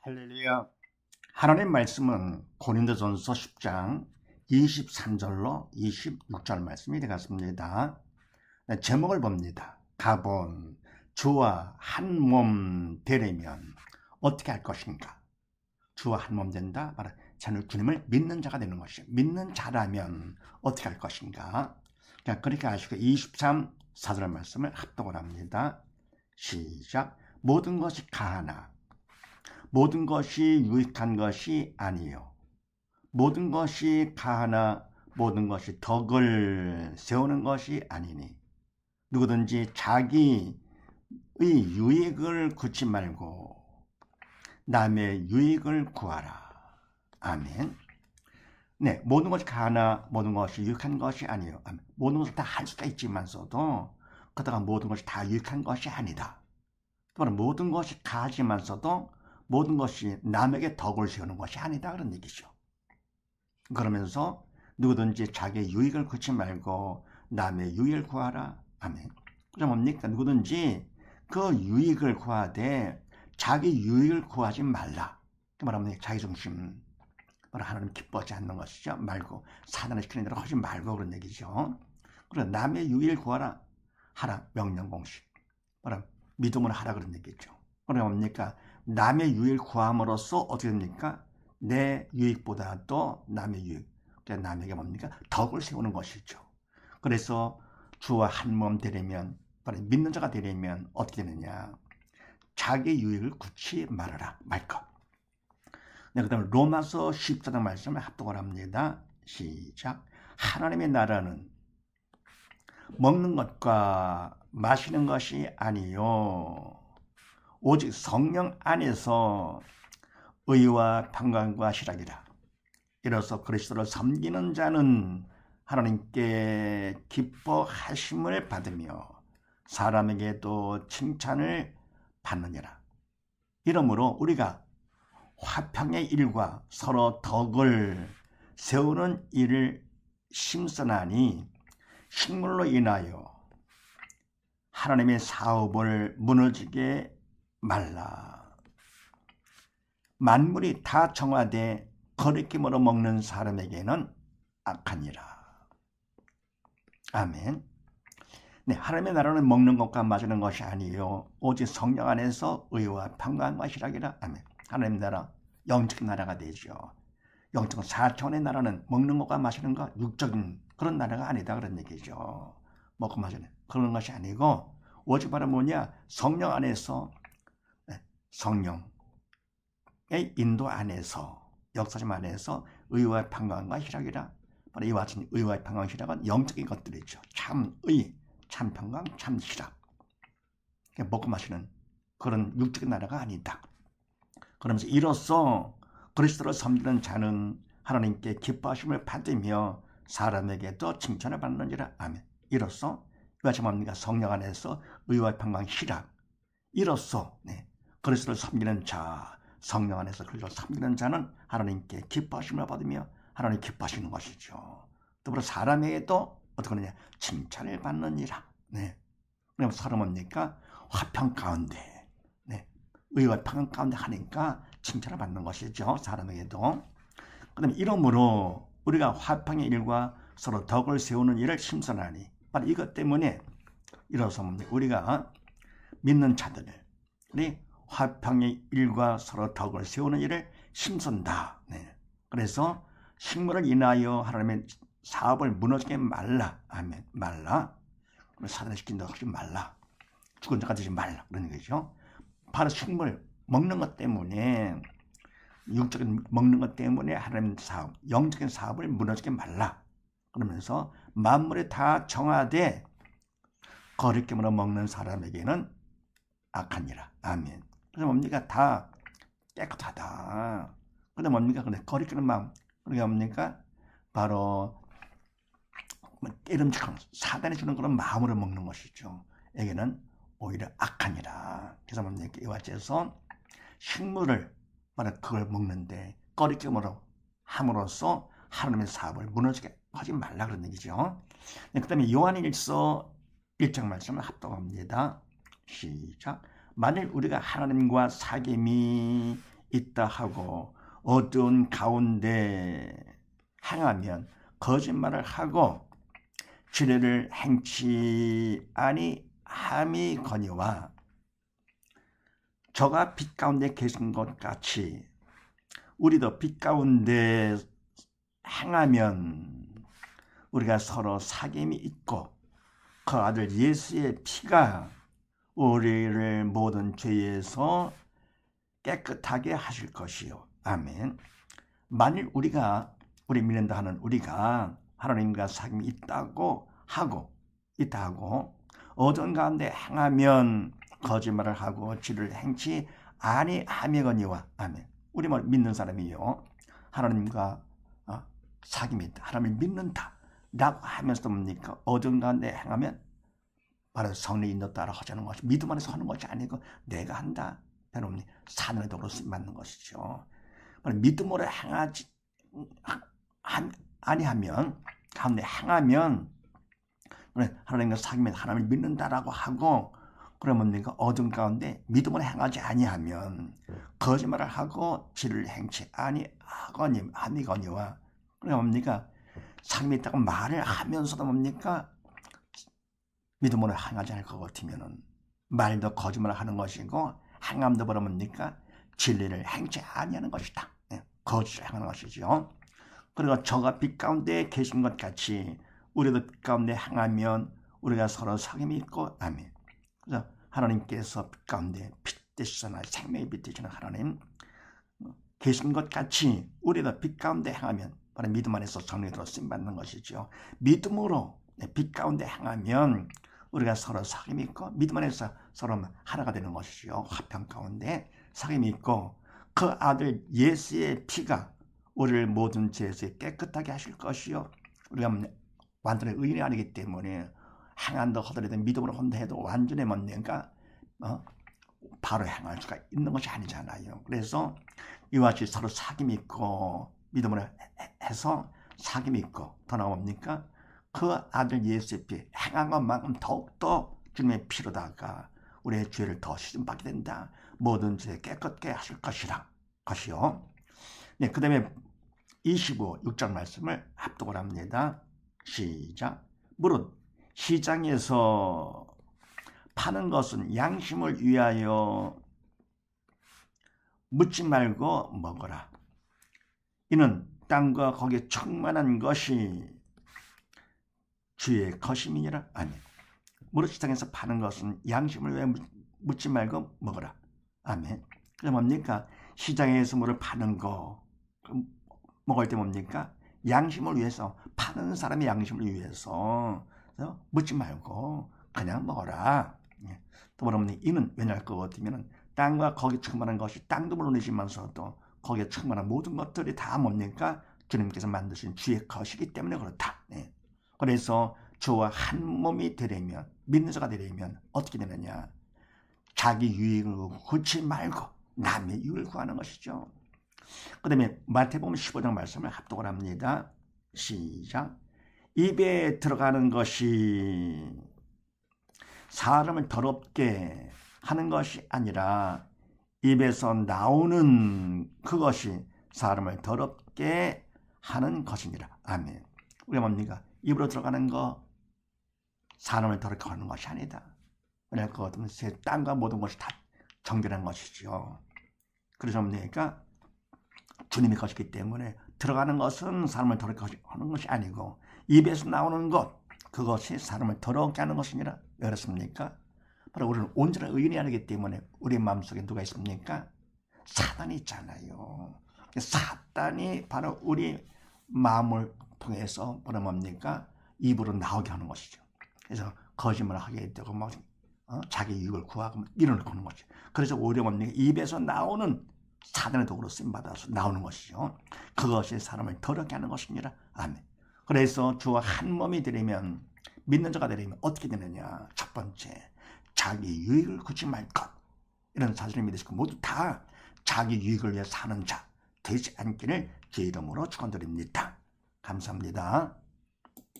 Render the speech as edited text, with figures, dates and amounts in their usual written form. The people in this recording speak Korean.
할렐루야. 하나님 말씀은 고린도전서 10장 23절로 26절 말씀이 되겠습니다. 제목을 봅니다. 가본 주와 한 몸 되려면 어떻게 할 것인가? 주와 한 몸 된다. 바로 저는 주님을 믿는 자가 되는 것이요. 믿는 자라면 어떻게 할 것인가? 그렇게 하시고 23절 말씀을 합독을 합니다. 시작. 모든 것이 가하나 모든 것이 유익한 것이 아니요. 모든 것이 가하나 모든 것이 덕을 세우는 것이 아니니 누구든지 자기의 유익을 구치 말고 남의 유익을 구하라. 아멘. 네, 모든 것이 가하나 모든 것이 유익한 것이 아니요. 모든 것을 다 할 수가 있지만서도 그러다가 모든 것이 다 유익한 것이 아니다. 또는 모든 것이 가하지만서도 모든 것이 남에게 덕을 세우는 것이 아니다 그런 얘기죠. 그러면서 누구든지 자기의 유익을 구치 말고 남의 유익을 구하라. 아멘. 그럼 뭡니까? 누구든지 그 유익을 구하되 자기 유익을 구하지 말라. 그 말하면 자기 중심, 하나님 기뻐하지 않는 것이죠. 말고 사단의 시키는 대로 하지 말고 그런 얘기죠. 그래 남의 유익을 구하라. 하라. 명령 공식. 믿음으로 하라 그런 얘기죠. 그럼 뭡니까? 남의 유익을 구함으로써 어떻게 됩니까? 내 유익보다도 남의 유익, 그러니까 남에게 뭡니까? 덕을 세우는 것이죠. 그래서 주와 한 몸 되려면, 믿는 자가 되려면 어떻게 되느냐? 자기 유익을 굳이 말하라, 말 것. 네, 그 다음에 로마서 14장 말씀을 합독을 합니다. 시작. 하나님의 나라는 먹는 것과 마시는 것이 아니요 오직 성령 안에서 의와 평강과 희락이라. 이로써 그리스도를 섬기는 자는 하나님께 기뻐하심을 받으며 사람에게도 칭찬을 받느니라. 이러므로 우리가 화평의 일과 서로 덕을 세우는 일을 심선하니 식물로 인하여 하나님의 사업을 무너지게 말라. 만물이 다 정화돼 거리낌으로 먹는 사람에게는 악하니라. 아멘. 네, 하나님의 나라는 먹는 것과 마시는 것이 아니요 오직 성령 안에서 의와 평강과 희락이라. 아멘. 하나님 나라 영적인 나라가 되죠. 영적 4차원의 나라는 먹는 것과 마시는 것, 육적인 그런 나라가 아니다 그런 얘기죠. 먹고 마시는 그런 것이 아니고 오직 바로 뭐냐? 성령 안에서 성령의 인도 안에서 역사심 안에서 의와 평강과 희락이라. 바로 이와 같은 의와 평강, 희락은 영적인 것들이죠. 참 의, 참 평강, 참 희락. 먹고 마시는 그런 육적인 나라가 아니다. 그러면서 이로써 그리스도를 섬기는 자는 하나님께 기뻐하심을 받으며 사람에게도 칭찬을 받느니라. 아멘. 이로써 이와 뭡니까? 성령 안에서 의와 평강, 희락. 이로써 그리스도를 섬기는 자, 성령 안에서 그리스도를 섬기는 자는 하나님께 기뻐하심을 받으며 하나님 기뻐하시는 것이죠. 또 사람에게도 어떻게 하느냐? 칭찬을 받느니라. 그럼 서로 뭡니까? 화평 가운데, 의와 평강 가운데 하니까 칭찬을 받는 것이죠. 사람에게도. 그 다음에 이러므로 우리가 화평의 일과 서로 덕을 세우는 일을 심선하니 바로 이것 때문에 이로써 우리가 믿는 자들이 화평의 일과 서로 덕을 세우는 일을 심선다. 그래서 식물을 인하여 하나님의 사업을 무너지게 말라. 아멘. 말라. 사단시킨다 하지 말라. 죽은 자가 되지 말라. 그런 얘기죠. 바로 식물 먹는 것 때문에 육적인 먹는 것 때문에 하나님 사업, 영적인 사업을 무너지게 말라. 그러면서 만물이 다 정화돼 거리낌으로 먹는 사람에게는 악하니라. 아멘. 그래서 뭡니까? 다 깨끗하다. 근데 뭡니까? 근데 거리끼는 마음. 그게 뭡니까? 바로 깨름직한 사단이 주는 그런 마음으로 먹는 것이죠. 에게는 오히려 악하니라. 그래서 뭡니까? 이와 같이 해서 식물을 바로 그걸 먹는데 거리낌으로 함으로써 하나님의 사업을 무너지게 하지 말라 그런 얘기죠. 그 다음에 요한일서 1장 말씀을 합독합니다. 시작. 만일 우리가 하나님과 사귐이 있다 하고 어두운 가운데 행하면 거짓말을 하고 진리를 행치 아니함이거니와 저가 빛 가운데 계신 것 같이 우리도 빛 가운데 행하면 우리가 서로 사귐이 있고 그 아들 예수의 피가 우리를 모든 죄에서 깨끗하게 하실 것이요. 아멘. 만일 우리 믿는다 하는 우리가 하나님과 사귐이 있다고 하고 어두운 가운데 행하면 거짓말을 하고 진리를 행치 아니하미거니와. 아멘. 우리 믿는 사람이요, 하나님과 사귐이 있다, 하나님을 믿는다 라고 하면서도 뭡니까? 어두운 가운데 행하면 바로 성령 인도 따라 하자는 것이, 믿음 안에서 하는 것이 아니고 내가 한다, 여러분 사단의 도로 쓰임받는 것이죠. 믿음으로 행하지 아니하면, 가운데 행하면 하나님과 사귐에 하나님을 믿는다라고 하고, 그러면 뭡니까? 어둠 가운데 믿음으로 행하지 아니하면 거짓말을 하고 진리를 행치 아니하거니와. 그러면 뭡니까? 사귐이 있다고 말을 하면서도 뭡니까? 믿음으로 행하지 않을 것 같으면은 말도 거짓말을 하는 것이고 행함도 바로 뭡니까? 진리를 행치 아니하는 것이다. 거짓을 행하는 것이죠. 그리고 저가 빛 가운데 계신 것 같이 우리도 빛 가운데 행하면 우리가 서로 사귐이 있고. 아멘. 그래서 하나님께서 빛 가운데 빛 되시잖아요. 생명의 빛 되시는 하나님 계신 것 같이 우리도 빛 가운데 행하면 바로 믿음 안에서 성령으로 쓰임받는 것이죠. 믿음으로 빛 가운데 행하면 우리가 서로 사귐이 있고 믿음 안에서 서로 하나가 되는 것이죠. 화평 가운데 사귐이 있고 그 아들 예수의 피가 우리를 모든 죄에서 깨끗하게 하실 것이요. 우리가 완전히 의인이 아니기 때문에 행한다 하더라도 믿음으로 한다 해도 완전히 뭔가 바로 행할 수가 있는 것이 아니잖아요. 그래서 이와 같이 서로 사귐이 있고 믿음으로 해서 사귐이 있고, 더 나옵니까? 그 아들 예수의 피 행한 것만큼 더욱더 주님의 피로다가 우리의 죄를 더 씻음받게 된다. 모든 죄 깨끗게 하실 것이요. 네, 그 다음에 6장 말씀을 합독을 합니다. 시작. 무릇 시장에서 파는 것은 양심을 위하여 묻지 말고 먹어라. 이는 땅과 거기에 충만한 것이 주의 것임이니라. 아멘. 무릇 시장에서 파는 것은 양심을 위하여 묻지 말고 먹어라. 아멘. 그게 뭡니까? 시장에서 물을 파는 거 먹을 때 뭡니까? 양심을 위해서, 파는 사람의 양심을 위해서 묻지 말고 그냥 먹어라. 또 뭐냐면 이는 왜냐할 것 같으면 땅과 거기 충만한 것이, 땅도 물론이지만서도 거기에 충만한 모든 것들이 다 뭡니까? 주님께서 만드신 주의 것이기 때문에 그렇다. 그래서 주와 한 몸이 되려면, 믿는 자가 되려면 어떻게 되느냐? 자기 유익을 구치 말고 남의 유익을 구하는 것이죠. 그 다음에 마태복음 15장 말씀을 합독을 합니다. 시작. 입에 들어가는 것이 사람을 더럽게 하는 것이 아니라 입에서 나오는 그것이 사람을 더럽게 하는 것이니라. 아멘. 우리가 뭡니까? 입으로 들어가는 거 사람을 더럽게 하는 것이 아니다. 왜냐하면 그것은 땅과 모든 것이 다 정결한 것이죠. 그래서 뭡니까? 주님의 것이기 때문에 들어가는 것은 사람을 더럽게 하는 것이 아니고 입에서 나오는 것, 그것이 사람을 더럽게 하는 것이니라. 왜 그렇습니까? 바로 우리는 온전한 의인이 아니기 때문에 우리 마음속에 누가 있습니까? 사단이 있잖아요. 사단이 바로 우리 마음을 통해서 바로 뭡니까? 입으로 나오게 하는 것이죠. 그래서 거짓말을 하게 되고 막 자기 이익을 구하고 이런 거는 거죠. 그래서 오히려 뭡니까? 입에서 나오는 사단의 도구로 쓰임받아서 나오는 것이죠. 그것이 사람을 더럽게 하는 것이니라. 아멘. 그래서 주와 한 몸이 되려면, 믿는 자가 되려면 어떻게 되느냐? 첫 번째, 자기 유익을 구치 말 것. 이런 사실을 믿으시고 모두 다 자기 유익을 위해 사는 자 되지 않기를 제 이름으로 축원드립니다. 감사합니다.